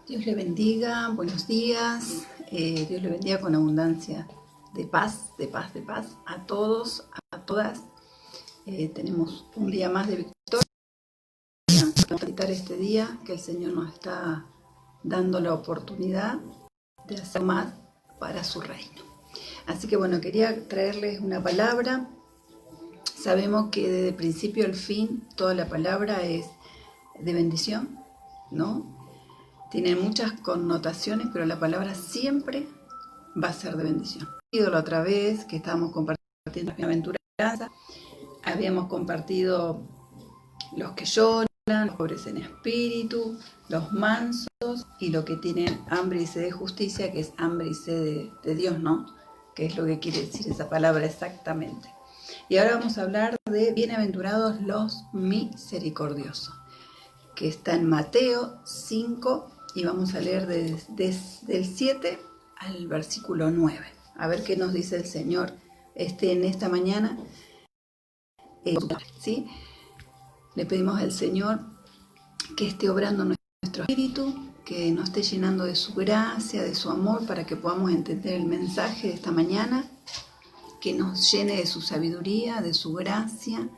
Dios le bendiga, buenos días, Dios le bendiga con abundancia de paz, de paz, de paz a todos, a todas. Tenemos un día más de victoria, para meditar este día que el Señor nos está dando la oportunidad de hacer más para su reino. Así que bueno, quería traerles una palabra. Sabemos que desde el principio al fin toda la palabra es de bendición, ¿no? Tiene muchas connotaciones, pero la palabra siempre va a ser de bendición. La otra vez que estábamos compartiendo la bienaventuranza, habíamos compartido los que lloran, los pobres en espíritu, los mansos y los que tienen hambre y sed de justicia, que es hambre y sed de Dios, ¿no? Que es lo que quiere decir esa palabra exactamente. Y ahora vamos a hablar de bienaventurados los misericordiosos, que está en Mateo 5 y vamos a leer del 7 al versículo 9. A ver qué nos dice el Señor en esta mañana. ¿Sí? Le pedimos al Señor que esté obrando nuestro espíritu, que nos esté llenando de su gracia, de su amor, para que podamos entender el mensaje de esta mañana, que nos llene de su sabiduría, de su gracia,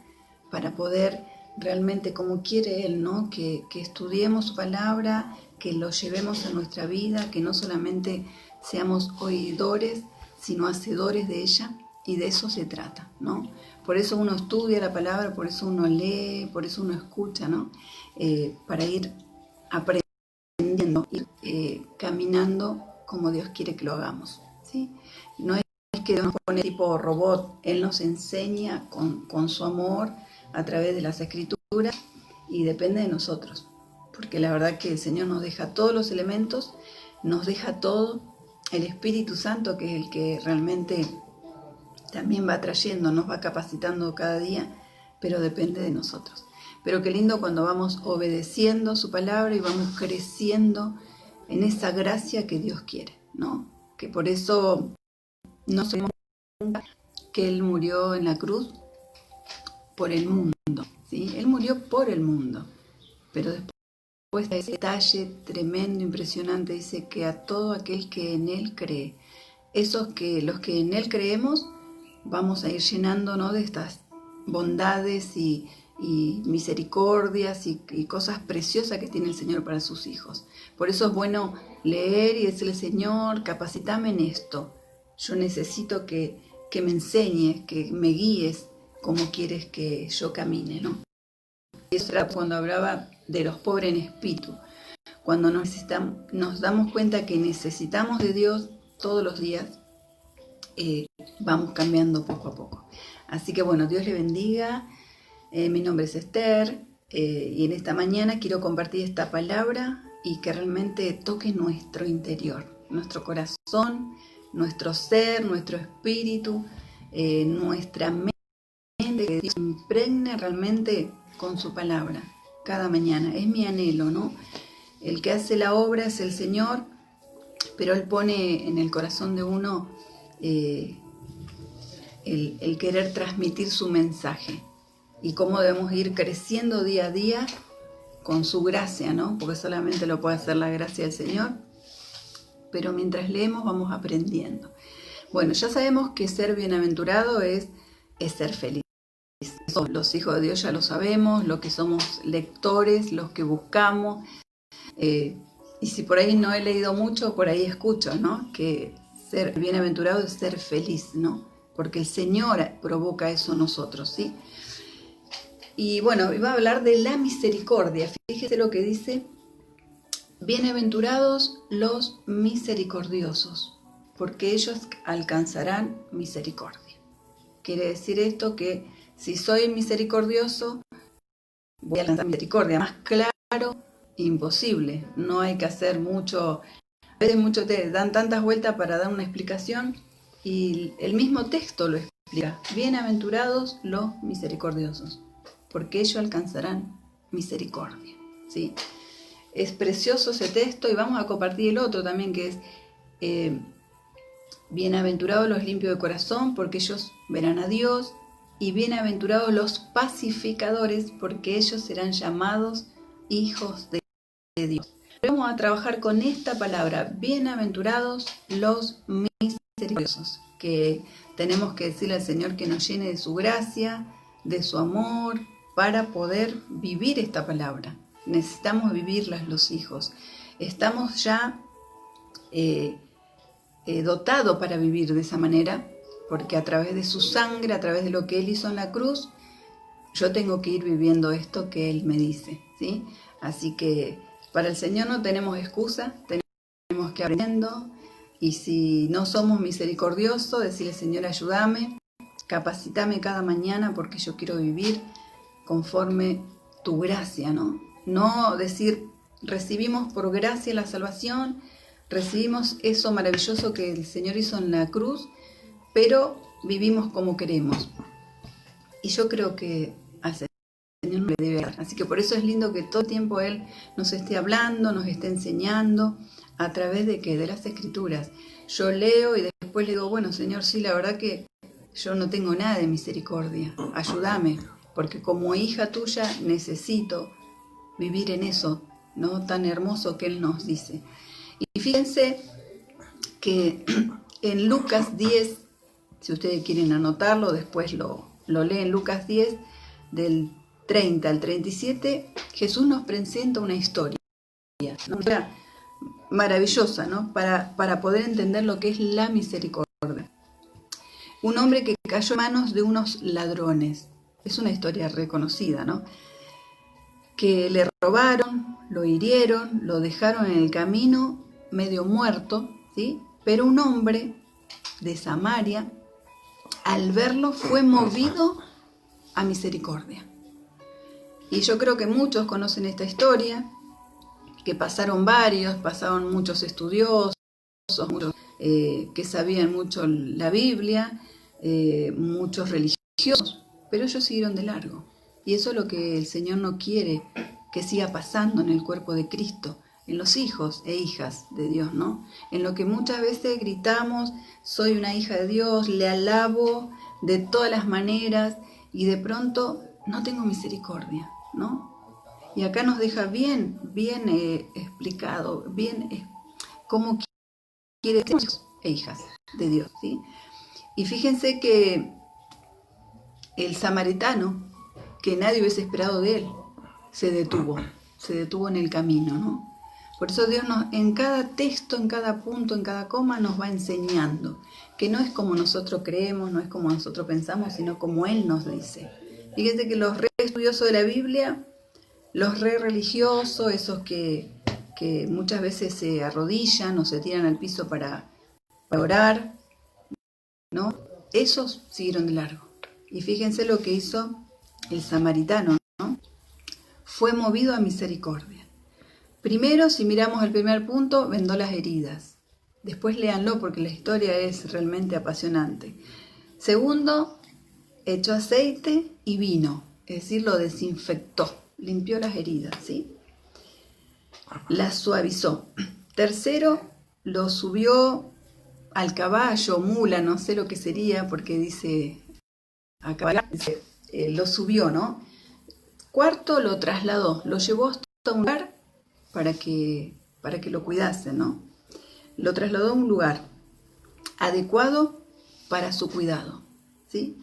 para poder realmente, como quiere Él, ¿no? Que estudiemos su palabra, que lo llevemos a nuestra vida, que no solamente seamos oidores, sino hacedores de ella, y de eso se trata, ¿no? Por eso uno estudia la palabra, por eso uno lee, por eso uno escucha, ¿no? Para ir aprendiendo, ir caminando como Dios quiere que lo hagamos, ¿sí? No es que Dios nos pone tipo robot, Él nos enseña con su amor a través de las escrituras y depende de nosotros, porque la verdad que el Señor nos deja todos los elementos, nos deja todo, el Espíritu Santo, que es el que realmente también va trayendo, nos va capacitando cada día, pero depende de nosotros. Pero qué lindo cuando vamos obedeciendo su palabra y vamos creciendo en esa gracia que Dios quiere, ¿no? Que por eso no sabemos que Él murió en la cruz por el mundo, ¿sí? Él murió por el mundo, pero después de ese detalle tremendo, impresionante, dice que a todo aquel que en Él cree, los que en Él creemos, vamos a ir llenándonos de estas bondades y misericordias y cosas preciosas que tiene el Señor para sus hijos. Por eso es bueno leer y decirle: Señor, capacítame en esto. Yo necesito que me enseñes, que me guíes como quieres que yo camine, ¿no? Eso era cuando hablaba de los pobres en espíritu, cuando nos damos cuenta que necesitamos de Dios todos los días, vamos cambiando poco a poco. Así que bueno, Dios le bendiga. Mi nombre es Esther y en esta mañana quiero compartir esta palabra y que realmente toque nuestro interior, nuestro corazón, nuestro ser, nuestro espíritu, nuestra mente, que Dios impregne realmente con su palabra cada mañana. Es mi anhelo, ¿no? El que hace la obra es el Señor, pero Él pone en el corazón de uno el querer transmitir su mensaje y cómo debemos ir creciendo día a día con su gracia, ¿no? Porque solamente lo puede hacer la gracia del Señor, pero mientras leemos vamos aprendiendo. Bueno, ya sabemos que ser bienaventurado es ser feliz. Los hijos de Dios ya lo sabemos, los que somos lectores, los que buscamos, y si por ahí no he leído mucho, por ahí escucho, ¿no? Que ser bienaventurado es ser feliz, ¿no? Porque el Señor provoca eso en nosotros, ¿sí? Y bueno, iba a hablar de la misericordia. Fíjese lo que dice: bienaventurados los misericordiosos, porque ellos alcanzarán misericordia. Quiere decir esto que si soy misericordioso, voy a alcanzar misericordia. Más claro, imposible. No hay que hacer mucho. A veces muchos te dan tantas vueltas para dar una explicación y el mismo texto lo explica. Bienaventurados los misericordiosos, porque ellos alcanzarán misericordia, ¿sí? Es precioso ese texto y vamos a compartir el otro también, que es bienaventurados los limpios de corazón, porque ellos verán a Dios, y bienaventurados los pacificadores, porque ellos serán llamados hijos de Dios. Vamos a trabajar con esta palabra, bienaventurados los misericordiosos, que tenemos que decirle al Señor que nos llene de su gracia, de su amor, para poder vivir esta palabra. Necesitamos vivirlas los hijos. Estamos ya dotados para vivir de esa manera, porque a través de su sangre, a través de lo que Él hizo en la cruz, yo tengo que ir viviendo esto que Él me dice, ¿sí? Así que para el Señor no tenemos excusa, tenemos que aprendiendo, y si no somos misericordiosos, decirle, Señor, ayúdame, capacítame cada mañana porque yo quiero vivir conforme tu gracia, ¿no? No decir, recibimos por gracia la salvación, recibimos eso maravilloso que el Señor hizo en la cruz, pero vivimos como queremos. Y yo creo que al Señor no le debe dar. Así que por eso es lindo que todo el tiempo Él nos esté hablando, nos esté enseñando, a través de ¿qué? De las Escrituras. Yo leo y después le digo, bueno, Señor, sí, la verdad que yo no tengo nada de misericordia. Ayúdame, porque como hija tuya necesito vivir en eso, ¿no? Tan hermoso que Él nos dice. Y fíjense que en Lucas 10, si ustedes quieren anotarlo, después lo leen, Lucas 10, del 30 al 37, Jesús nos presenta una historia, ¿no? Maravillosa, ¿no? Para poder entender lo que es la misericordia. Un hombre que cayó en manos de unos ladrones. Es una historia reconocida, ¿no? Que le robaron, lo hirieron, lo dejaron en el camino medio muerto, ¿sí? Pero un hombre de Samaria, al verlo, fue movido a misericordia. Y yo creo que muchos conocen esta historia, que pasaron muchos estudiosos, muchos que sabían mucho la Biblia, muchos religiosos, pero ellos siguieron de largo. Y eso es lo que el Señor no quiere que siga pasando en el cuerpo de Cristo, en los hijos e hijas de Dios, ¿no? En lo que muchas veces gritamos, soy una hija de Dios, le alabo de todas las maneras, y de pronto no tengo misericordia, ¿no? Y acá nos deja bien explicado, cómo quiere ser hijos e hijas de Dios, ¿sí? Y fíjense que el samaritano, que nadie hubiese esperado de él, se detuvo en el camino, ¿no? Por eso Dios en cada texto, en cada punto, en cada coma nos va enseñando que no es como nosotros creemos, no es como nosotros pensamos, sino como Él nos dice. Fíjense que los re estudiosos de la Biblia, los re religiosos, esos que muchas veces se arrodillan o se tiran al piso para orar, ¿no? Esos siguieron de largo. Y fíjense lo que hizo el samaritano, ¿no? Fue movido a misericordia. Primero, si miramos el primer punto, vendó las heridas. Después léanlo porque la historia es realmente apasionante. Segundo, echó aceite y vino, es decir, lo desinfectó, limpió las heridas, ¿sí? Las suavizó. Tercero, lo subió al caballo, mula, no sé lo que sería, porque dice, a caballo, lo subió, ¿no? Cuarto, lo trasladó, lo llevó hasta un lugar para que lo cuidasen, ¿no? Lo trasladó a un lugar adecuado para su cuidado, ¿sí?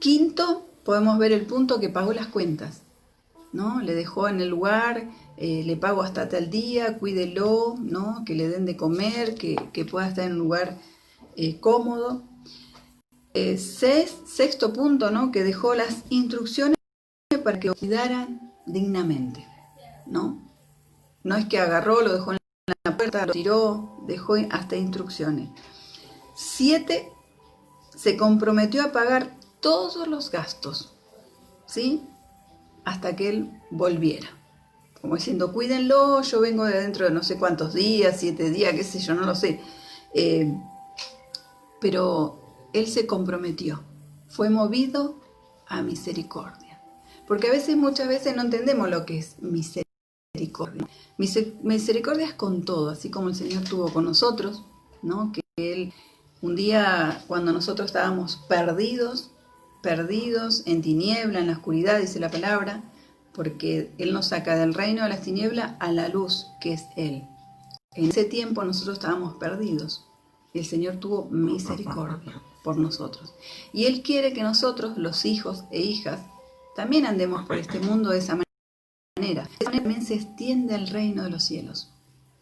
Quinto, podemos ver el punto que pagó las cuentas, ¿no? Le dejó en el lugar, le pago hasta tal día, cuídelo, ¿no? Que le den de comer, que pueda estar en un lugar cómodo. Sexto punto, ¿no? Que dejó las instrucciones para que lo cuidaran dignamente, ¿no? No es que agarró, lo dejó en la puerta, lo tiró, dejó hasta instrucciones. 7, se comprometió a pagar todos los gastos, ¿sí? Hasta que él volviera. Como diciendo, cuídenlo, yo vengo de dentro de no sé cuántos días, 7 días, qué sé yo, no lo sé. Pero él se comprometió, fue movido a misericordia. Porque muchas veces no entendemos lo que es misericordia. Misericordia es con todo, así como el Señor tuvo con nosotros, ¿no? Que Él, un día cuando nosotros estábamos perdidos en tiniebla, en la oscuridad, dice la palabra, porque Él nos saca del reino de las tinieblas a la luz, que es Él. En ese tiempo nosotros estábamos perdidos. El Señor tuvo misericordia por nosotros. Y Él quiere que nosotros, los hijos e hijas, también andemos por este mundo de esa manera. De esa manera también se extiende el reino de los cielos.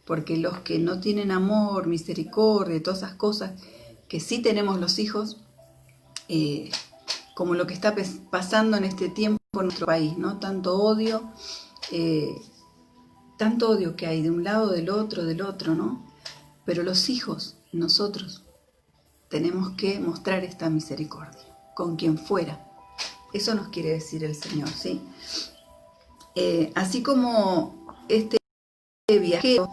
Porque los que no tienen amor, misericordia, todas esas cosas que sí tenemos los hijos, como lo que está pasando en este tiempo en nuestro país, ¿no? Tanto odio que hay de un lado, del otro, ¿no? Pero los hijos, nosotros, tenemos que mostrar esta misericordia, con quien fuera. Eso nos quiere decir el Señor, ¿sí? Así como este viajero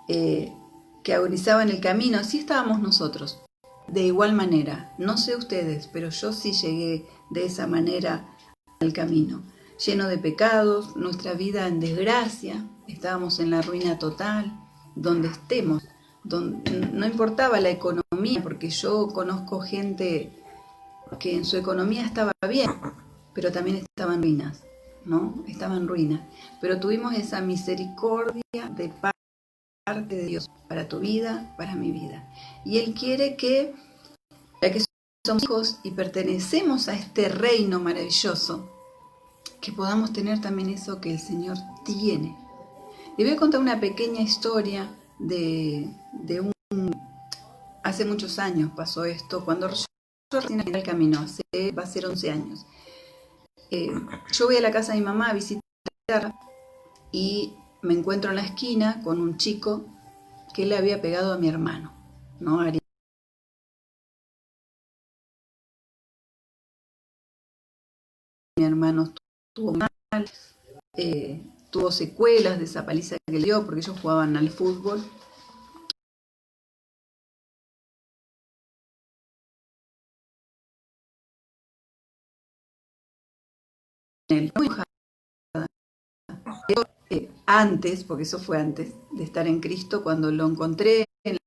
que agonizaba en el camino, así estábamos nosotros. De igual manera, no sé ustedes, pero yo sí llegué de esa manera al camino, lleno de pecados, nuestra vida en desgracia, estábamos en la ruina total, donde estemos, donde no importaba la economía, porque yo conozco gente que en su economía estaba bien, pero también estaba en ruinas, ¿no? Estaba en ruinas, pero tuvimos esa misericordia de parte de Dios para tu vida, para mi vida. Y Él quiere que, ya que somos hijos y pertenecemos a este reino maravilloso, que podamos tener también eso que el Señor tiene. Le voy a contar una pequeña historia de hace muchos años pasó esto, cuando yo recién en el camino, va a ser 11 años. Yo voy a la casa de mi mamá a visitarla y me encuentro en la esquina con un chico que le había pegado a mi hermano, ¿no? Mi hermano estuvo mal, tuvo secuelas de esa paliza que le dio porque ellos jugaban al fútbol. Antes, porque eso fue antes de estar en Cristo, cuando lo encontré en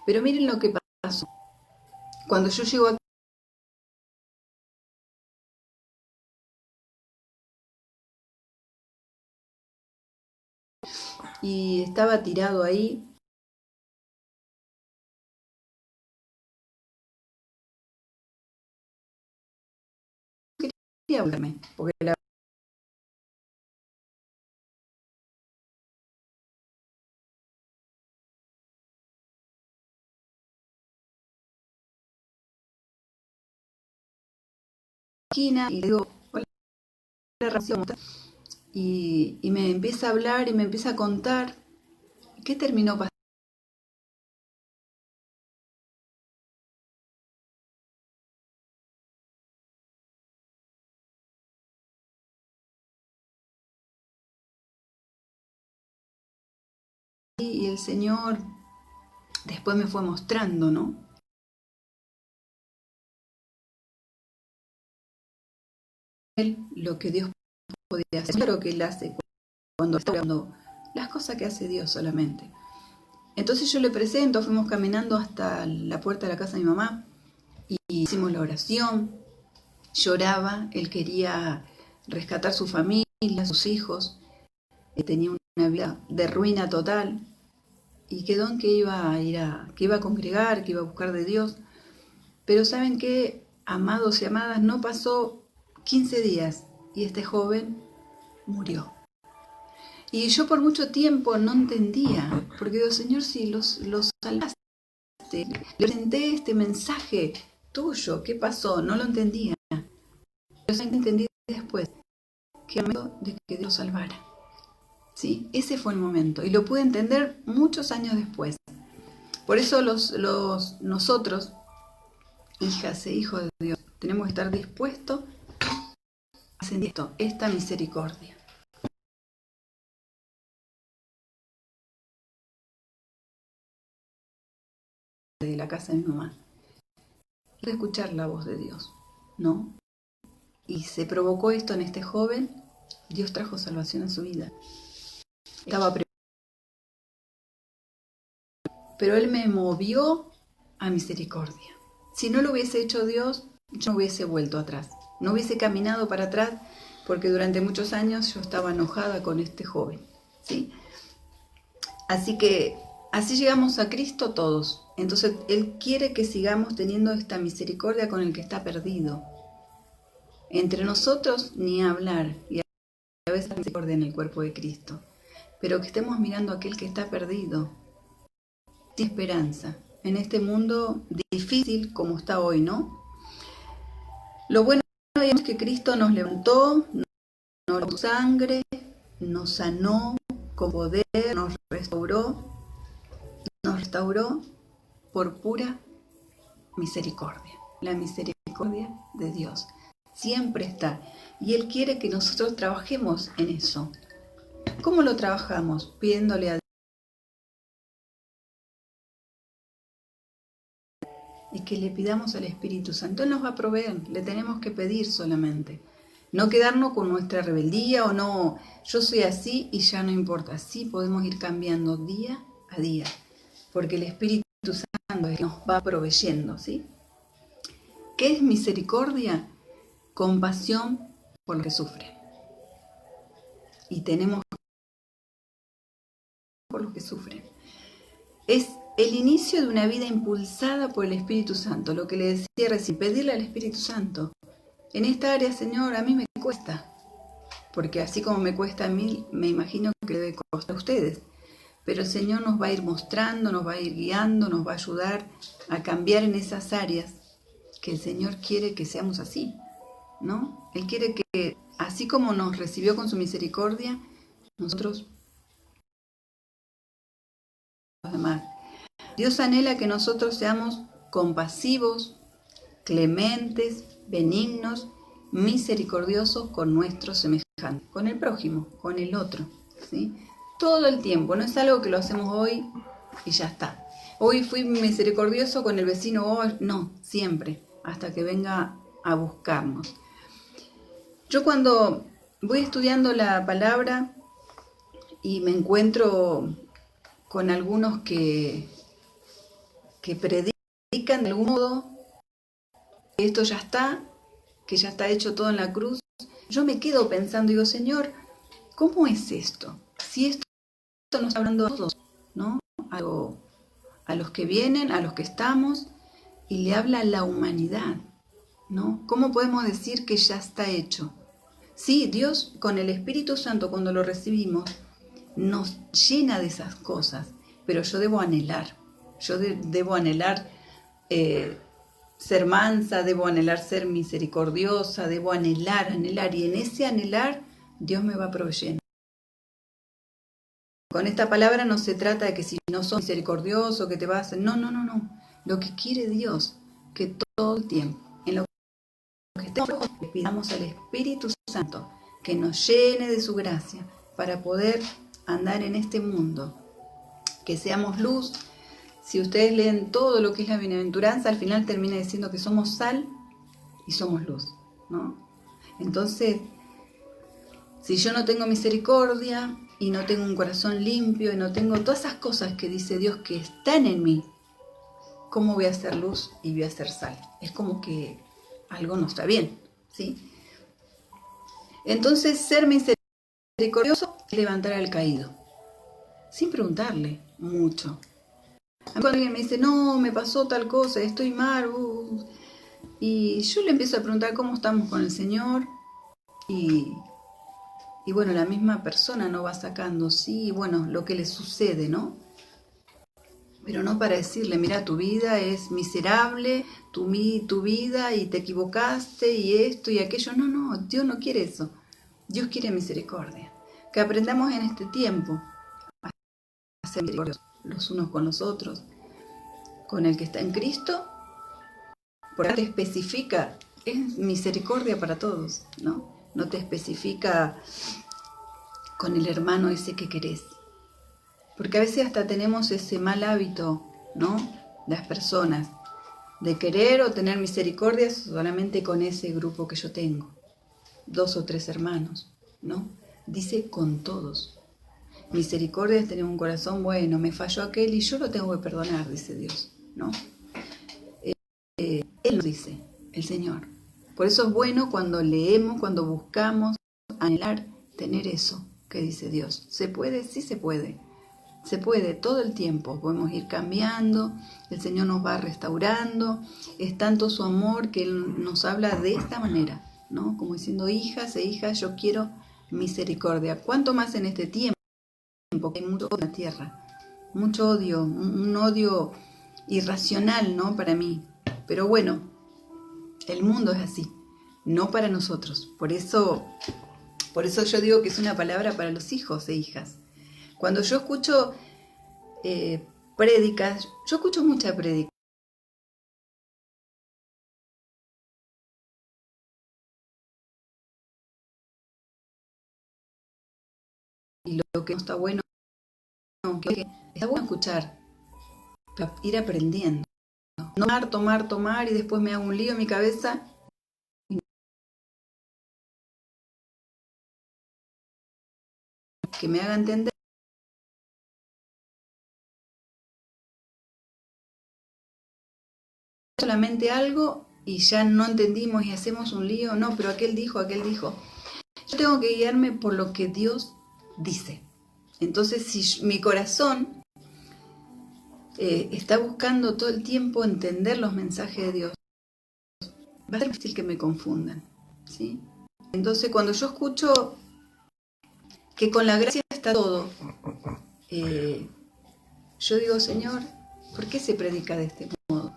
Pero miren lo que pasó. Cuando yo llego aquí, y estaba tirado ahí, quería volverme, porque la esquina y le digo, hola, y me empieza a hablar y me empieza a contar qué terminó pasando. Y el Señor después me fue mostrando, ¿no? Lo que Dios podía hacer, lo que Él hace cuando está hablando, las cosas que hace Dios solamente. Entonces yo le presento, fuimos caminando hasta la puerta de la casa de mi mamá y hicimos la oración, lloraba, él quería rescatar su familia, sus hijos, tenía una vida de ruina total y quedó en que que iba a congregar, que iba a buscar de Dios. Pero ¿saben qué, amados y amadas? No pasó 15 días y este joven murió. Y yo por mucho tiempo no entendía, porque digo, Señor, si los salvaste, le presenté este mensaje tuyo, ¿qué pasó? No lo entendía. Pero entendí después que era el momento de que Dios salvara. ¿Sí? Ese fue el momento y lo pude entender muchos años después. Por eso nosotros, hijas e hijos de Dios, tenemos que estar dispuestos a sentir esta misericordia. De la casa de mi mamá. Escuchar la voz de Dios, ¿no? y se provocó esto en este joven, Dios trajo salvación a su vida. Estaba preparado, pero Él me movió a misericordia. Si no lo hubiese hecho Dios, yo no hubiese vuelto atrás, no hubiese caminado para atrás, porque durante muchos años yo estaba enojada con este joven, ¿sí? Así que así llegamos a Cristo todos. Entonces Él quiere que sigamos teniendo esta misericordia con el que está perdido. Entre nosotros ni hablar, y a veces misericordia en el cuerpo de Cristo, pero que estemos mirando a aquel que está perdido, sin esperanza, en este mundo difícil como está hoy, ¿no? Lo bueno es que Cristo nos levantó, nos dio sangre, nos sanó con poder, nos restauró por pura misericordia. La misericordia de Dios siempre está, y Él quiere que nosotros trabajemos en eso. ¿Cómo lo trabajamos? Pidiéndole a Dios y que le pidamos al Espíritu Santo. Él nos va a proveer, le tenemos que pedir solamente. No quedarnos con nuestra rebeldía o no, yo soy así y ya no importa. Sí podemos ir cambiando día a día, porque el Espíritu Santo es el que nos va proveyendo, ¿sí? ¿Qué es misericordia? Compasión por los que sufren. Y tenemos por los que sufren. Es el inicio de una vida impulsada por el Espíritu Santo, lo que le decía recién, pedirle al Espíritu Santo. En esta área, Señor, a mí me cuesta, porque así como me cuesta a mí, me imagino que debe costar a ustedes. Pero el Señor nos va a ir mostrando, nos va a ir guiando, nos va a ayudar a cambiar en esas áreas que el Señor quiere que seamos así, ¿no? Él quiere que, así como nos recibió con su misericordia, nosotros los demás. Dios anhela que nosotros seamos compasivos, clementes, benignos, misericordiosos con nuestros semejantes, con el prójimo, con el otro, ¿sí? Todo el tiempo, no es algo que lo hacemos hoy y ya está. Hoy fui misericordioso con el vecino, hoy no, siempre, hasta que venga a buscarnos. Yo cuando voy estudiando la palabra y me encuentro con algunos que predican de algún modo que esto ya está, que ya está hecho todo en la cruz, yo me quedo pensando, digo, Señor, ¿cómo es esto? Si esto nos está hablando a todos, ¿no? A los que vienen, a los que estamos, y le habla a la humanidad, ¿no? ¿Cómo podemos decir que ya está hecho? Sí, Dios con el Espíritu Santo cuando lo recibimos nos llena de esas cosas, pero yo debo anhelar, debo anhelar ser mansa, debo anhelar ser misericordiosa, debo anhelar, y en ese anhelar Dios me va proveyendo. Con esta palabra no se trata de que si no sos misericordioso, que te vas a hacer, no. Lo que quiere Dios, que todo el tiempo, en lo que estemos, le pidamos al Espíritu Santo que nos llene de su gracia para poder andar en este mundo, que seamos luz. Si ustedes leen todo lo que es la bienaventuranza, al final termina diciendo que somos sal y somos luz, ¿no? Entonces, si yo no tengo misericordia y no tengo un corazón limpio y no tengo todas esas cosas que dice Dios que están en mí, ¿cómo voy a hacer luz y voy a hacer sal? Es como que algo no está bien, ¿sí? Entonces, ser misericordioso es levantar al caído, sin preguntarle mucho. Cuando alguien me dice, no, me pasó tal cosa, estoy mal, y yo le empiezo a preguntar cómo estamos con el Señor, y bueno, la misma persona no va sacando, sí, bueno, lo que le sucede, ¿no? Pero no para decirle, mira, tu vida es miserable, tu vida, y te equivocaste, y esto y aquello. No, Dios no quiere eso. Dios quiere misericordia. Que aprendamos en este tiempo a ser misericordiosos los unos con los otros, con el que está en Cristo, porque te especifica, es misericordia para todos, ¿no? No te especifica con el hermano ese que querés. Porque a veces hasta tenemos ese mal hábito, ¿no? Las personas, de querer o tener misericordia solamente con ese grupo que yo tengo. 2 o 3 hermanos, ¿no? Dice con todos. Misericordia es tener un corazón bueno, me falló aquel y yo lo tengo que perdonar, dice Dios, ¿no? Él lo dice, el Señor. Por eso es bueno cuando leemos, cuando buscamos anhelar tener eso que dice Dios. ¿Se puede? Sí se puede. Se puede todo el tiempo. Podemos ir cambiando, el Señor nos va restaurando. Es tanto su amor que Él nos habla de esta manera, ¿no? Como diciendo, hijas e hijas, yo quiero misericordia. ¿Cuánto más en este tiempo? Que hay mucho odio en la tierra, mucho odio, un odio irracional, ¿no? Para mí. Pero bueno, el mundo es así, no para nosotros. Por eso yo digo que es una palabra para los hijos e hijas. Cuando yo escucho prédicas, yo escucho mucha prédica. Y lo que no está bueno, que está bueno escuchar, pero ir aprendiendo. No tomar y después me hago un lío en mi cabeza. Que me haga entender solamente algo y ya no entendimos y hacemos un lío. No, pero aquel dijo. Yo tengo que guiarme por lo que Dios dice. Entonces, si mi corazón está buscando todo el tiempo entender los mensajes de Dios, va a ser difícil que me confundan, ¿sí? Entonces, cuando yo escucho que con la gracia está todo, yo digo, Señor, ¿por qué se predica de este modo?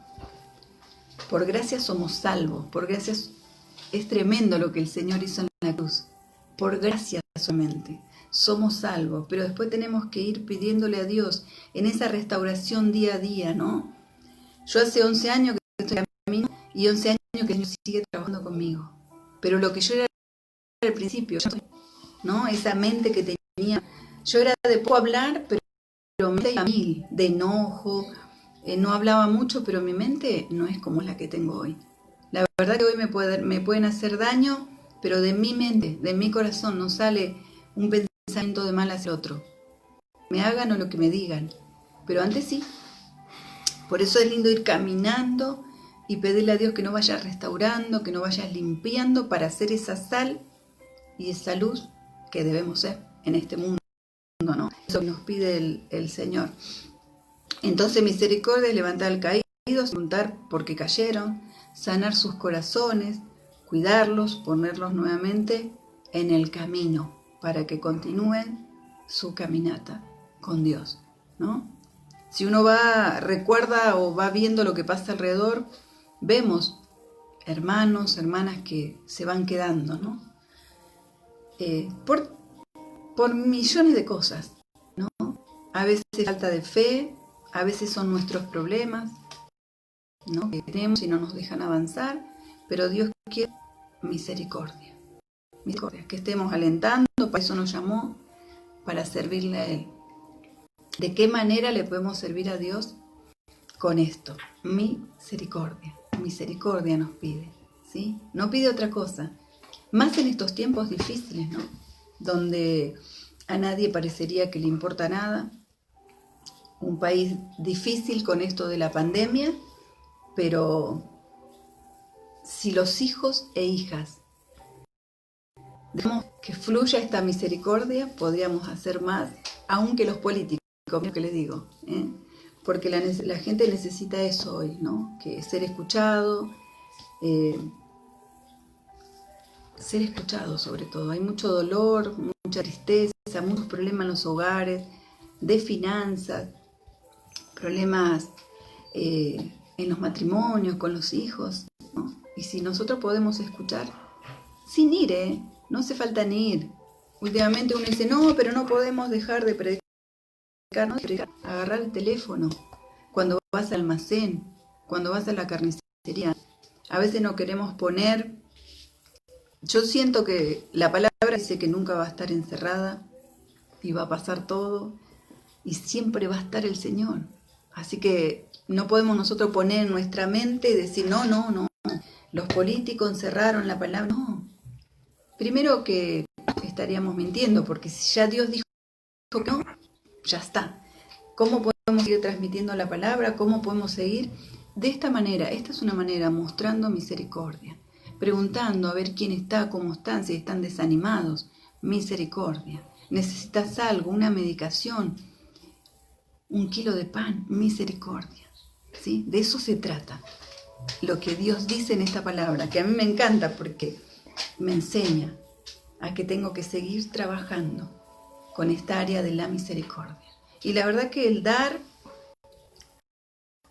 Por gracia somos salvos, por gracia es tremendo lo que el Señor hizo en la cruz. Por gracia solamente somos salvos, pero después tenemos que ir pidiéndole a Dios en esa restauración día a día, ¿no? Yo hace 11 años que estoy en camino y 11 años que el Señor sigue trabajando conmigo. Pero lo que yo era al principio, ¿no? Esa mente que tenía, yo era de poco hablar, pero mente iba a mil, de enojo, no hablaba mucho, pero mi mente no es como la que tengo hoy. La verdad que hoy me pueden hacer daño, pero de mi mente, de mi corazón no sale un pensamiento de mal hacia el otro. Me hagan o lo que me digan, pero antes sí. Por eso es lindo ir caminando y pedirle a Dios que nos vaya restaurando, que nos vaya limpiando para hacer esa sal y esa luz que debemos ser en este mundo, ¿no? Eso que nos pide el Señor. Entonces misericordia es levantar al caído, preguntar por qué cayeron, sanar sus corazones, cuidarlos, ponerlos nuevamente en el camino para que continúen su caminata con Dios, ¿no? Si uno recuerda o va viendo lo que pasa alrededor, vemos hermanos, hermanas que se van quedando, ¿no? Por millones de cosas, ¿no? A veces falta de fe, a veces son nuestros problemas, ¿no? Que tenemos y no nos dejan avanzar, pero Dios quiere misericordia, que estemos alentando, para eso nos llamó, para servirle a Él. ¿De qué manera le podemos servir a Dios? Con esto, misericordia nos pide, ¿sí? No pide otra cosa, más en estos tiempos difíciles, ¿no? Donde a nadie parecería que le importa nada, un país difícil con esto de la pandemia, pero si los hijos e hijas dejamos que fluya esta misericordia, podríamos hacer más, aunque los políticos, que les digo, porque la gente necesita eso hoy, ¿no? Que ser escuchado, sobre todo. Hay mucho dolor, mucha tristeza, muchos problemas en los hogares, de finanzas, problemas en los matrimonios, con los hijos, ¿no? Y si nosotros podemos escuchar, sin ir, no hace falta ni ir. Últimamente uno dice, no, pero no podemos dejar de predicar, ¿no? Agarrar el teléfono, cuando vas al almacén, cuando vas a la carnicería. A veces no queremos poner, yo siento que la palabra dice que nunca va a estar encerrada y va a pasar todo y siempre va a estar el Señor. Así que no podemos nosotros poner en nuestra mente y decir, no, los políticos encerraron la palabra. No, Primero que estaríamos mintiendo, porque si ya Dios dijo que no, ya está. ¿Cómo podemos seguir transmitiendo la palabra? ¿Cómo podemos seguir? De esta manera, esta es una manera mostrando misericordia, preguntando a ver quién está, cómo están, si están desanimados, misericordia. ¿Necesitas algo, una medicación, 1 kilo de pan? Misericordia. ¿Sí? De eso se trata. Lo que Dios dice en esta palabra, que a mí me encanta porque me enseña a que tengo que seguir trabajando con esta área de la misericordia. Y la verdad que el dar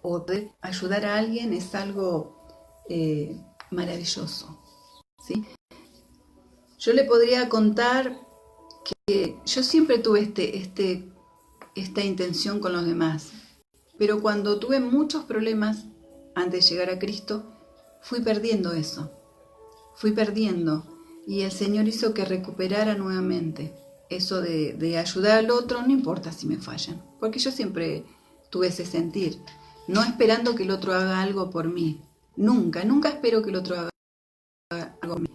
o de ayudar a alguien es algo maravilloso, ¿sí? Yo le podría contar que yo siempre tuve esta intención con los demás, pero cuando tuve muchos problemas antes de llegar a Cristo, fui perdiendo eso, y el Señor hizo que recuperara nuevamente eso de ayudar al otro, no importa si me fallan, porque yo siempre tuve ese sentir, no esperando que el otro haga algo por mí, nunca espero que el otro haga algo por mí.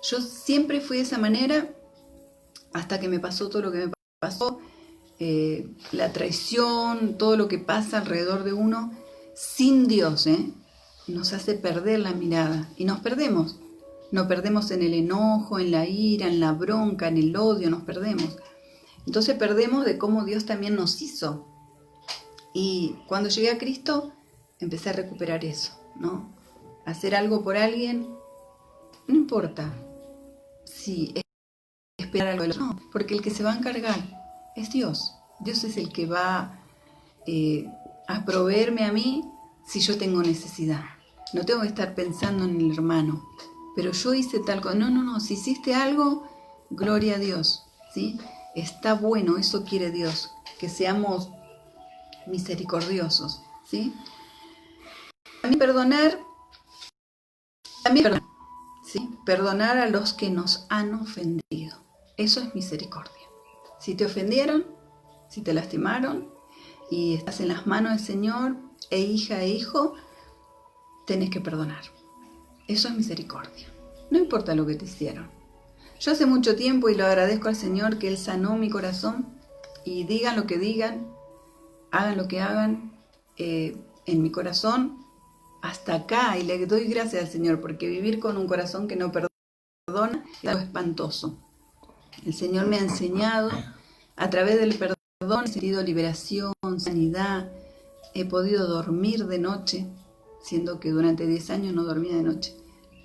Yo siempre fui de esa manera hasta que me pasó todo lo que me pasó, la traición, todo lo que pasa alrededor de uno, sin Dios, nos hace perder la mirada y nos perdemos en el enojo, en la ira, en la bronca, en el odio, nos perdemos. Entonces perdemos de cómo Dios también nos hizo. Y cuando llegué a Cristo, empecé a recuperar eso, ¿no? Hacer algo por alguien, no importa si es esperar algo de los otros, no, porque el que se va a encargar es Dios. Dios es el que va a proveerme a mí si yo tengo necesidad. No tengo que estar pensando en el hermano, pero yo hice tal cosa. No, si hiciste algo, gloria a Dios, ¿sí? Está bueno, eso quiere Dios, que seamos misericordiosos, ¿sí? También perdonar, ¿sí? Perdonar a los que nos han ofendido. Eso es misericordia. Si te ofendieron, si te lastimaron y estás en las manos del Señor, hija e hijo, tenés que perdonar. Eso es misericordia. No importa lo que te hicieron. Yo hace mucho tiempo, y lo agradezco al Señor, que Él sanó mi corazón, y digan lo que digan, hagan lo que hagan, en mi corazón, hasta acá, y le doy gracias al Señor, porque vivir con un corazón que no perdona es algo espantoso. El Señor me ha enseñado, a través del perdón, he sentido liberación, sanidad, he podido dormir de noche, siendo que durante 10 años no dormía de noche,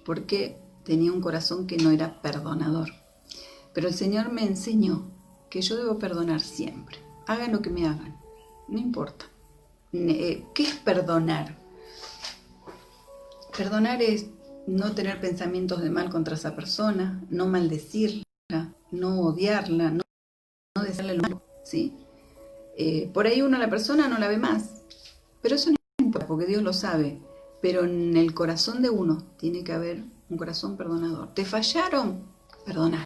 porque tenía un corazón que no era perdonador. Pero el Señor me enseñó que yo debo perdonar siempre, hagan lo que me hagan, no importa. ¿Qué es perdonar? Perdonar es no tener pensamientos de mal contra esa persona, no maldecirla, no odiarla, no desearle lo malo, ¿sí? Por ahí uno a la persona no la ve más, pero eso no importa porque Dios lo sabe. Pero en el corazón de uno tiene que haber un corazón perdonador. ¿Te fallaron? Perdonalo.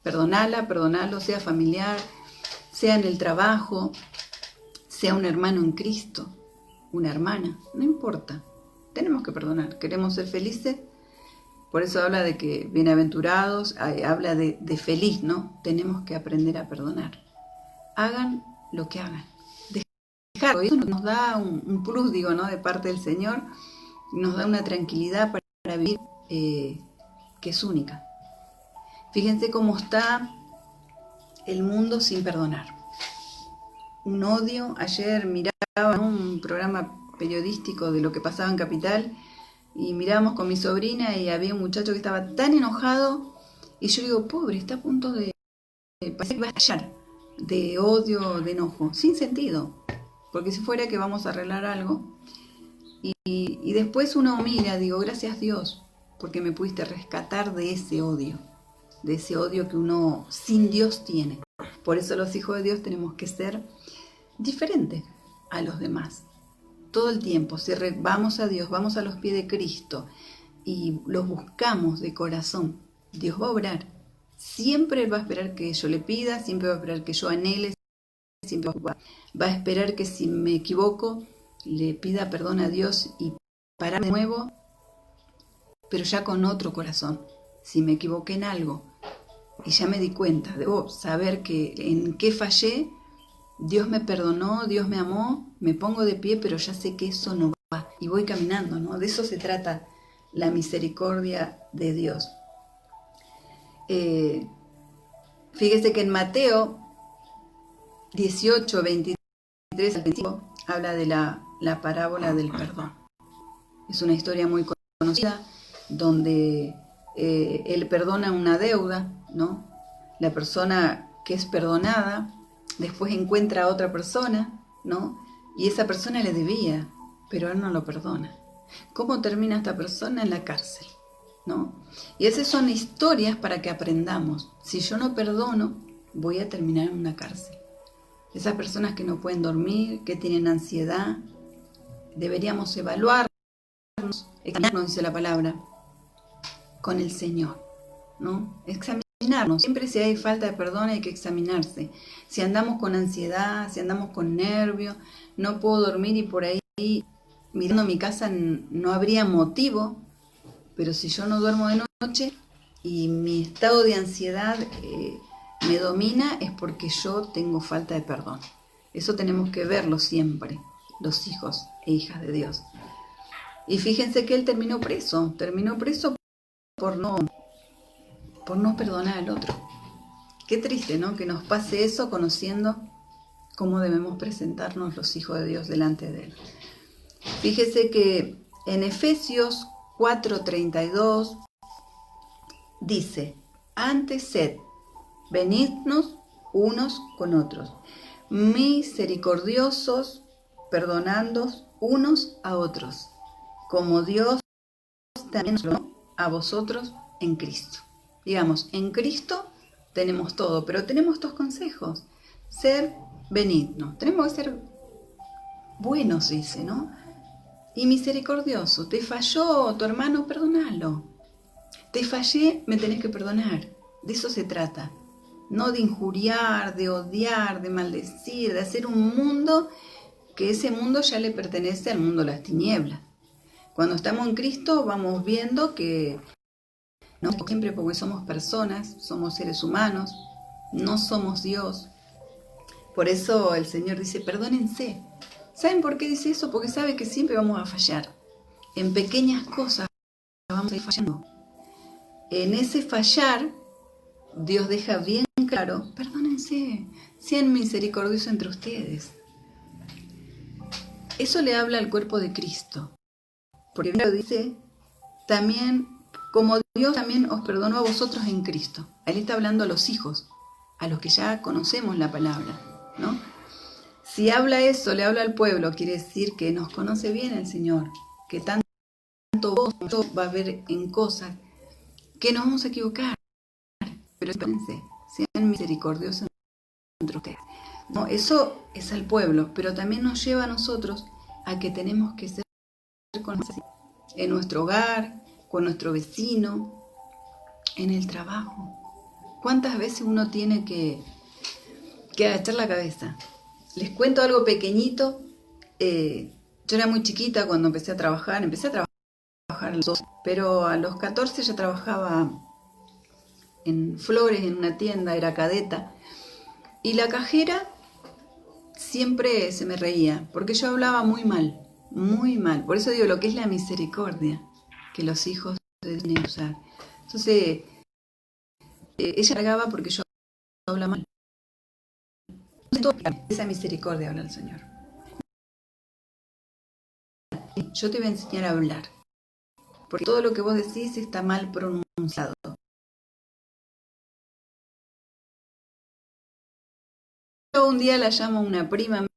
Perdonalo, sea familiar, sea en el trabajo, sea un hermano en Cristo, una hermana, no importa. Tenemos que perdonar. Queremos ser felices. Por eso habla de que bienaventurados, habla de feliz, ¿no? Tenemos que aprender a perdonar. Hagan lo que hagan. Dejarlo. Eso nos da un plus, digo, ¿no? De parte del Señor. Nos da una tranquilidad para vivir que es única. Fíjense cómo está el mundo sin perdonar. Un odio. Ayer miraba un programa periodístico de lo que pasaba en Capital y mirábamos con mi sobrina y había un muchacho que estaba tan enojado y yo digo, pobre, está a punto de parece que va a estallar de odio, de enojo, sin sentido, porque si fuera que vamos a arreglar algo. Y después uno mira, digo, gracias Dios, porque me pudiste rescatar de ese odio que uno sin Dios tiene. Por eso los hijos de Dios tenemos que ser diferentes a los demás. Todo el tiempo, si vamos a Dios, vamos a los pies de Cristo y los buscamos de corazón, Dios va a obrar. Siempre va a esperar que yo le pida, siempre va a esperar que yo anhele, siempre va a esperar que si me equivoco, le pida perdón a Dios y pararme de nuevo, pero ya con otro corazón. Si me equivoqué en algo, y ya me di cuenta, debo saber que en qué fallé, Dios me perdonó, Dios me amó, me pongo de pie, pero ya sé que eso no va y voy caminando, ¿no? De eso se trata la misericordia de Dios. Fíjese que en Mateo 18, 23 al 25 habla de la parábola del perdón. Es una historia muy conocida donde él perdona una deuda, ¿no? La persona que es perdonada después encuentra a otra persona, ¿no? Y esa persona le debía, pero él no lo perdona. ¿Cómo termina esta persona? En la cárcel, ¿no? Y esas son historias para que aprendamos. Si yo no perdono, voy a terminar en una cárcel. Esas personas que no pueden dormir, que tienen ansiedad, deberíamos evaluarnos, examinarnos, dice la palabra, con el Señor, ¿no? Examinarnos. Siempre si hay falta de perdón hay que examinarse. Si andamos con ansiedad, si andamos con nervios, no puedo dormir y por ahí mirando mi casa no habría motivo, pero si yo no duermo de noche y mi estado de ansiedad me domina, es porque yo tengo falta de perdón. Eso tenemos que verlo siempre, los hijos e hijas de Dios. Y fíjense que él terminó preso por no perdonar al otro. Qué triste, ¿no? Que nos pase eso conociendo cómo debemos presentarnos los hijos de Dios delante de él. Fíjese que en Efesios 4:32 dice: antes sed benignos unos con otros, misericordiosos, perdonándoos unos a otros, como Dios también nos perdonó a vosotros en Cristo. Digamos, en Cristo tenemos todo, pero tenemos estos consejos. Ser benignos, tenemos que ser buenos, dice, ¿no? Y misericordioso. Te falló tu hermano, perdonalo. Te fallé, me tenés que perdonar. De eso se trata. No de injuriar, de odiar, de maldecir, de hacer un mundo que ese mundo ya le pertenece al mundo de las tinieblas. Cuando estamos en Cristo vamos viendo que no siempre, porque somos personas, somos seres humanos, no somos Dios. Por eso el Señor dice, perdónense. ¿Saben por qué dice eso? Porque sabe que siempre vamos a fallar. En pequeñas cosas vamos a ir fallando. En ese fallar, Dios deja bien claro, perdónense, sean misericordiosos entre ustedes. Eso le habla al cuerpo de Cristo. Porque Dios dice, también, como Dios también os perdonó a vosotros en Cristo. Él está hablando a los hijos, a los que ya conocemos la palabra, ¿no? Si habla eso, le habla al pueblo, quiere decir que nos conoce bien el Señor, que tanto vos como yo va a haber en cosas que nos vamos a equivocar, pero espérense, sean misericordiosos entre ustedes. No, eso es al pueblo, pero también nos lleva a nosotros a que tenemos que ser conocidos en nuestro hogar, con nuestro vecino, en el trabajo. ¿Cuántas veces uno tiene que agachar la cabeza? Les cuento algo pequeñito. Yo era muy chiquita cuando empecé a trabajar a los 12, pero a los 14 ya trabajaba en Flores, en una tienda, era cadeta, y la cajera siempre se me reía, porque yo hablaba muy mal, por eso digo lo que es la misericordia, que los hijos deben usar. Entonces, ella cargaba porque yo hablaba mal. Esa misericordia habla el Señor. Yo te voy a enseñar a hablar, porque todo lo que vos decís está mal pronunciado. Yo un día la llamo a una prima, me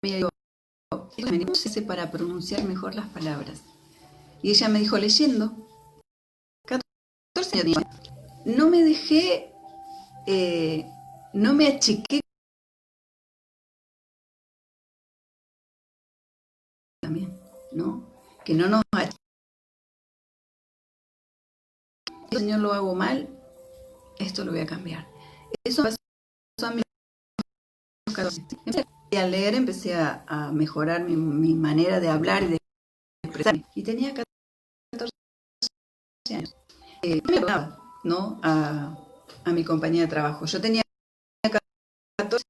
digo, ¿cómo se hace para pronunciar mejor las palabras? Y ella me dijo, leyendo. 14 años. No me dejé, no me achiqué también, ¿no? Que no nos achiqué. Si el Señor lo hago mal, esto lo voy a cambiar. Eso pasó a mí a los 14. Empecé a leer, empecé a mejorar mi manera de hablar y de expresarme. Y tenía 14 años. Me perdonaba, ¿no? a mi compañera de trabajo. Yo tenía 14,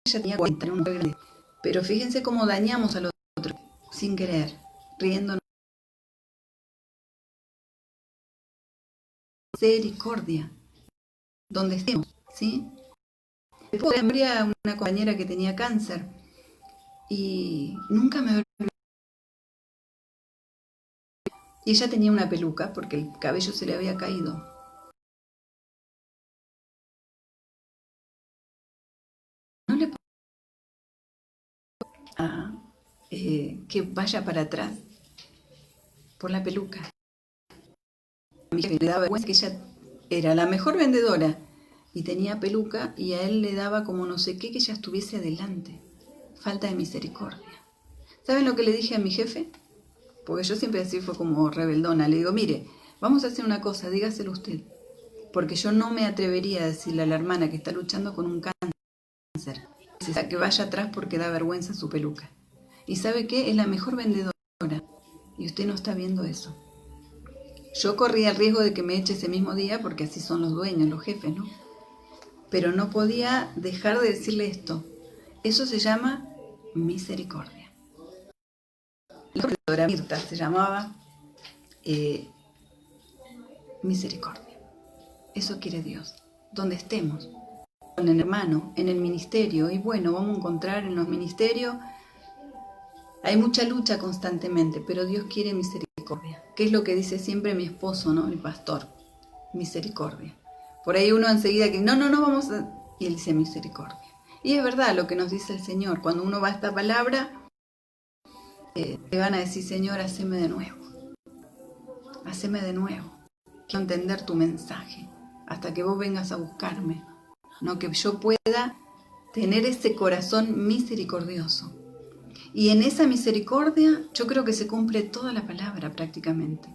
ella tenía 40, una grande. Pero fíjense cómo dañamos al otro sin querer, riéndonos. Misericordia, donde estemos, ¿sí? Después habría una compañera que tenía cáncer y nunca me... Y ella tenía una peluca porque el cabello se le había caído. No le que vaya para atrás por la peluca. A mi jefe le daba vergüenza que ella era la mejor vendedora y tenía peluca y a él le daba como no sé qué que ella estuviese adelante. Falta de misericordia. ¿Saben lo que le dije a mi jefe? Porque yo siempre así fue como rebeldona. Le digo, mire, vamos a hacer una cosa, dígaselo usted. Porque yo no me atrevería a decirle a la hermana que está luchando con un cáncer que vaya atrás porque da vergüenza su peluca. ¿Y sabe qué? Es la mejor vendedora. Y usted no está viendo eso. Yo corría el riesgo de que me eche ese mismo día porque así son los dueños, los jefes, ¿no? Pero no podía dejar de decirle esto. Eso se llama misericordia. La vendedora Mirta se llamaba misericordia. Eso quiere Dios. Donde estemos, con el hermano, en el ministerio. Y bueno, vamos a encontrar en los ministerios, hay mucha lucha constantemente, pero Dios quiere misericordia. ¿Qué es lo que dice siempre mi esposo, ¿no? El pastor? Misericordia. Por ahí uno enseguida que no, vamos a... Y él dice misericordia. Y es verdad lo que nos dice el Señor. Cuando uno va a esta palabra, te van a decir, Señor, haceme de nuevo. Haceme de nuevo. Quiero entender tu mensaje hasta que vos vengas a buscarme. No, que yo pueda tener ese corazón misericordioso. Y en esa misericordia yo creo que se cumple toda la palabra prácticamente.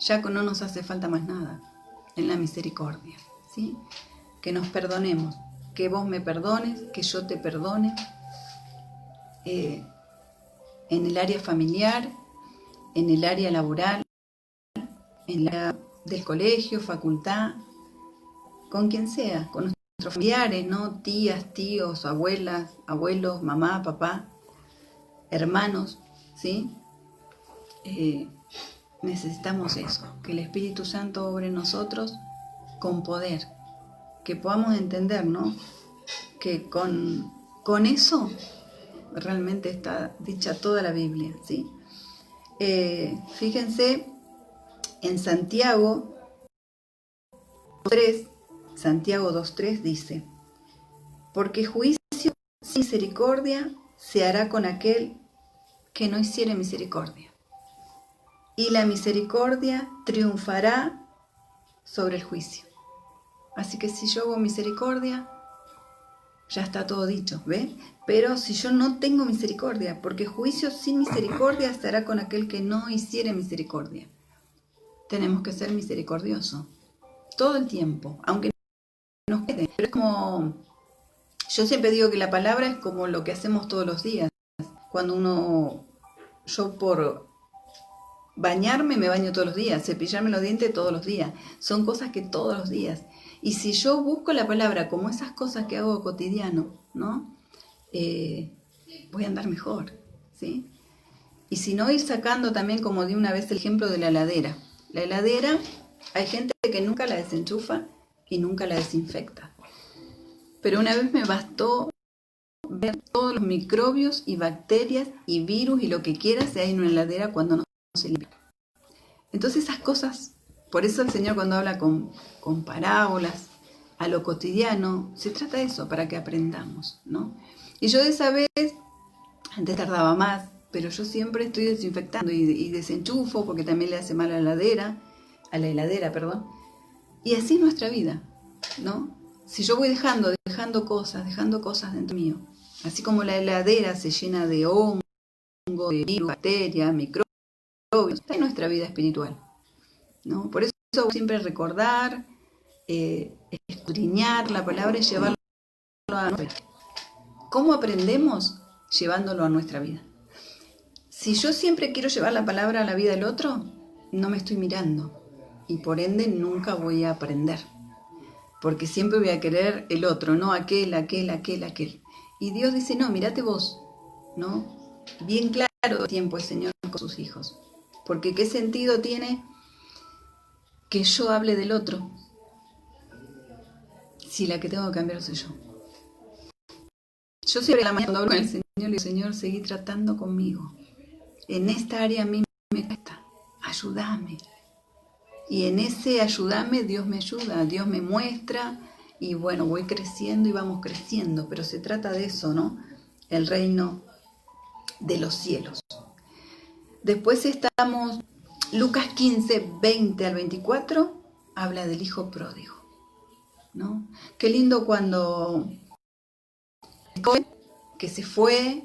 Ya no nos hace falta más nada en la misericordia, ¿sí? Que nos perdonemos, que vos me perdones, que yo te perdone, en el área familiar, en el área laboral, en el área del colegio, facultad, con quien sea, con nuestros familiares, ¿no? Tías, tíos, abuelas, abuelos, mamá, papá, hermanos, ¿sí? Necesitamos eso, que el Espíritu Santo obre en nosotros con poder, que podamos entender, ¿no? Que con eso realmente está dicha toda la Biblia, ¿sí? Fíjense en Santiago 3, Santiago 2:3 dice, porque juicio sin misericordia se hará con aquel que no hiciere misericordia, y la misericordia triunfará sobre el juicio. Así que si yo hago misericordia, ya está todo dicho, ¿ve? Pero si yo no tengo misericordia, porque juicio sin misericordia se hará con aquel que no hiciere misericordia. Tenemos que ser misericordiosos todo el tiempo, aunque nos quede. Pero es como, yo siempre digo que la palabra es como lo que hacemos todos los días. Cuando yo por bañarme me baño todos los días, cepillarme los dientes todos los días. Son cosas que todos los días. Y si yo busco la palabra como esas cosas que hago cotidiano, ¿no? Voy a andar mejor, ¿sí? Y si no, ir sacando también, como di una vez el ejemplo de la heladera. La heladera, hay gente que nunca la desenchufa y nunca la desinfecta. Pero una vez me bastó ver todos los microbios y bacterias y virus y lo que quieras que hay en una heladera cuando no se limpia. Entonces esas cosas, por eso el Señor cuando habla con parábolas a lo cotidiano, se trata de eso, para que aprendamos, ¿no? Y yo de esa vez, antes tardaba más, pero yo siempre estoy desinfectando y desenchufo porque también le hace mal a la heladera, perdón. Y así es nuestra vida, ¿no? Si yo voy dejando cosas dentro mío, así como la heladera se llena de hongo, de virus, bacterias, microbios, está en nuestra vida espiritual, ¿no? Por eso siempre recordar, escudriñar la palabra y llevarlo a nuestra vida. ¿Cómo aprendemos? Llevándolo a nuestra vida. Si yo siempre quiero llevar la palabra a la vida del otro, no me estoy mirando y por ende nunca voy a aprender. porque siempre voy a querer el otro, ¿no? Aquel. Y Dios dice, no, mírate vos, ¿no? Bien claro todo el tiempo el Señor con sus hijos. Porque ¿qué sentido tiene que yo hable del otro si la que tengo que cambiar soy yo? Yo siempre a la mañana cuando hablo con el Señor le digo, Señor, seguí tratando conmigo. En esta área a mí me cuesta, ayúdame. Y en ese ayúdame Dios me ayuda, Dios me muestra y bueno, voy creciendo y vamos creciendo. Pero se trata de eso, ¿no? El reino de los cielos. Después estamos, Lucas 15, 20 al 24, habla del hijo pródigo, ¿no? Qué lindo cuando que se fue,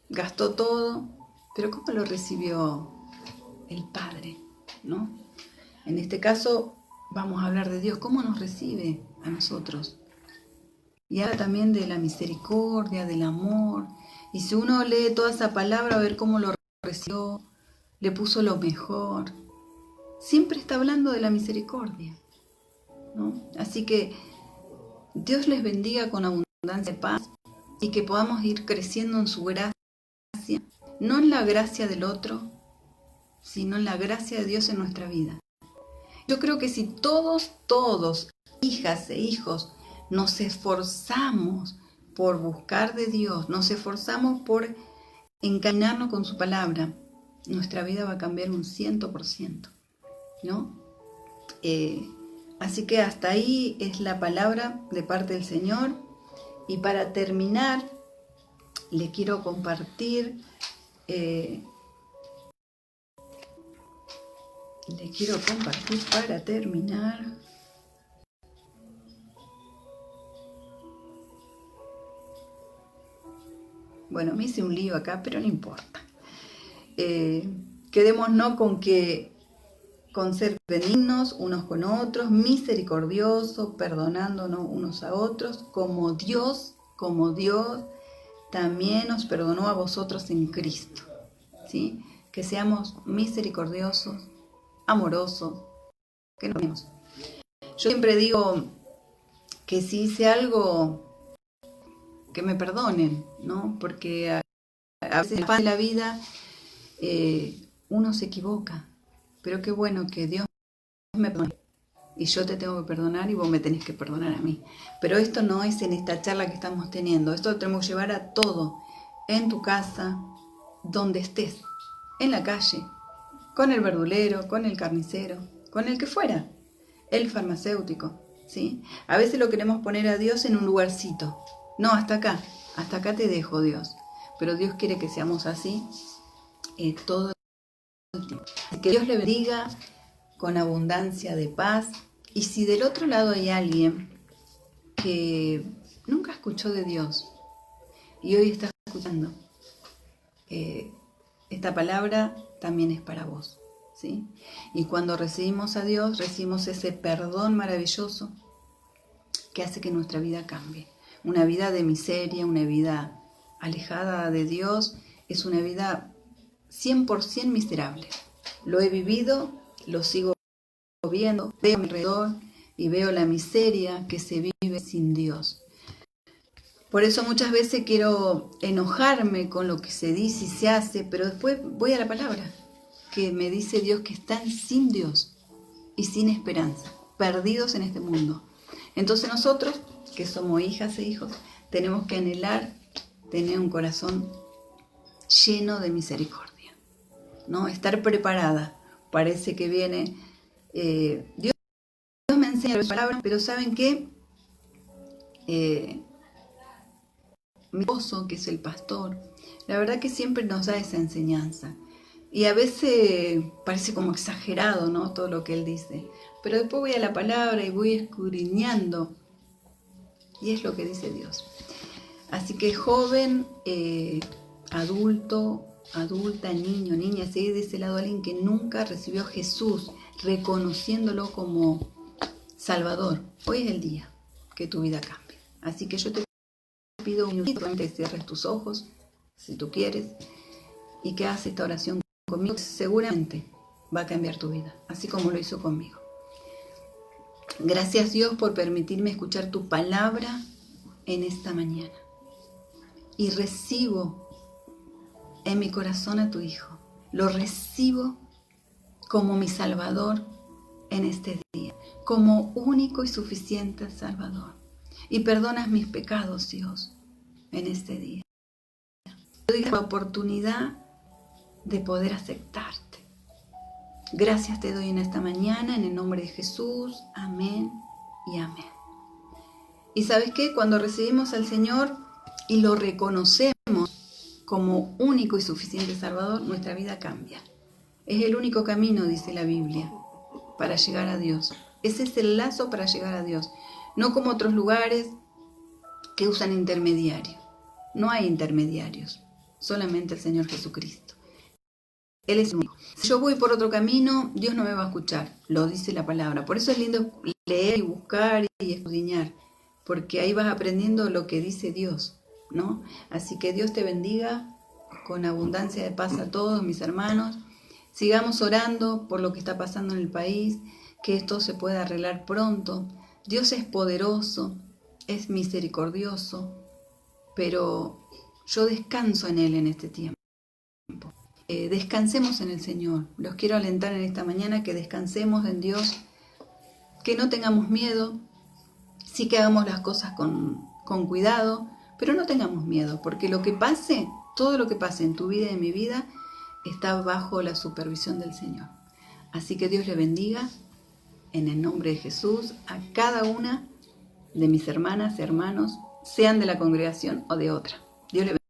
gastó todo, pero ¿cómo lo recibió el Padre, ¿no? En este caso vamos a hablar de Dios, ¿cómo nos recibe a nosotros? Y habla también de la misericordia, del amor. Y si uno lee toda esa palabra, a ver cómo lo recibió, le puso lo mejor. Siempre está hablando de la misericordia, ¿no? Así que Dios les bendiga con abundancia de paz y que podamos ir creciendo en su gracia, no en la gracia del otro, sino en la gracia de Dios en nuestra vida. Yo creo que si todos, hijas e hijos, nos esforzamos por buscar de Dios, nos esforzamos por encaminarnos con su palabra, nuestra vida va a cambiar un 100%, ¿no? Así que hasta ahí es la palabra de parte del Señor. Y para terminar, le quiero compartir para terminar. Bueno, me hice un lío acá, pero no importa. Quedémonos con ser benignos unos con otros, misericordiosos, perdonándonos unos a otros, como Dios también os perdonó a vosotros en Cristo, ¿sí? Que seamos misericordiosos, amorosos, que nos amemos. Yo siempre digo que si hice algo, que me perdonen, ¿no? Porque a veces en el afán de la vida uno se equivoca, pero qué bueno que Dios me perdone. Y yo te tengo que perdonar y vos me tenés que perdonar a mí. Pero esto no es en esta charla que estamos teniendo. Esto lo tenemos que llevar a todo. En tu casa, donde estés. En la calle. Con el verdulero, con el carnicero, con el que fuera. El farmacéutico, ¿sí? A veces lo queremos poner a Dios en un lugarcito. No, hasta acá te dejo, Dios. Pero Dios quiere que seamos así todo el tiempo. Que Dios le bendiga con abundancia de paz. Y si del otro lado hay alguien que nunca escuchó de Dios y hoy está escuchando, esta palabra también es para vos, ¿sí? Y cuando recibimos a Dios, recibimos ese perdón maravilloso que hace que nuestra vida cambie. Una vida de miseria, una vida alejada de Dios, es una vida 100% miserable. Lo he vivido, lo sigo viendo, veo a mi alrededor y veo la miseria que se vive sin Dios. Por eso muchas veces quiero enojarme con lo que se dice y se hace, pero después voy a la palabra, que me dice Dios que están sin Dios y sin esperanza, perdidos en este mundo. Entonces nosotros, que somos hijas e hijos, tenemos que anhelar tener un corazón lleno de misericordia, ¿no? Estar preparada. Parece que viene... Dios me enseña las palabras, pero ¿saben qué? Mi esposo, que es el pastor, la verdad que siempre nos da esa enseñanza. Y a veces parece como exagerado, ¿no? Todo lo que él dice. Pero después voy a la palabra y voy escudriñando. Y es lo que dice Dios. Así que joven, adulto, adulta, niño, niña, si hay de ese lado alguien que nunca recibió a Jesús, reconociéndolo como Salvador, hoy es el día que tu vida cambie. Así que yo te pido un minutito que cierres tus ojos, si tú quieres, y que hagas esta oración conmigo, seguramente va a cambiar tu vida, así como lo hizo conmigo. Gracias Dios por permitirme escuchar tu palabra en esta mañana. Y recibo en mi corazón a tu Hijo. Lo recibo como mi Salvador en este día, como único y suficiente Salvador. Y perdonas mis pecados, Dios, en este día. Te doy la oportunidad de poder aceptarte. Gracias te doy en esta mañana, en el nombre de Jesús. Amén y amén. ¿Y sabes qué? Cuando recibimos al Señor y lo reconocemos como único y suficiente Salvador, nuestra vida cambia. Es el único camino, dice la Biblia, para llegar a Dios. Ese es el lazo para llegar a Dios. No como otros lugares que usan intermediarios. No hay intermediarios, solamente el Señor Jesucristo. Él es el único. Si yo voy por otro camino, Dios no me va a escuchar, lo dice la palabra. Por eso es lindo leer y buscar y escudriñar, porque ahí vas aprendiendo lo que dice Dios, ¿no? Así que Dios te bendiga con abundancia de paz a todos mis hermanos. Sigamos orando por lo que está pasando en el país, que esto se pueda arreglar pronto. Dios es poderoso, es misericordioso, pero yo descanso en Él en este tiempo. Descansemos en el Señor. Los quiero alentar en esta mañana que descansemos en Dios, que no tengamos miedo, sí que hagamos las cosas con cuidado, pero no tengamos miedo, porque lo que pase, todo lo que pase en tu vida y en mi vida, está bajo la supervisión del Señor. Así que Dios le bendiga, en el nombre de Jesús, a cada una de mis hermanas, hermanos, sean de la congregación o de otra. Dios le bendiga.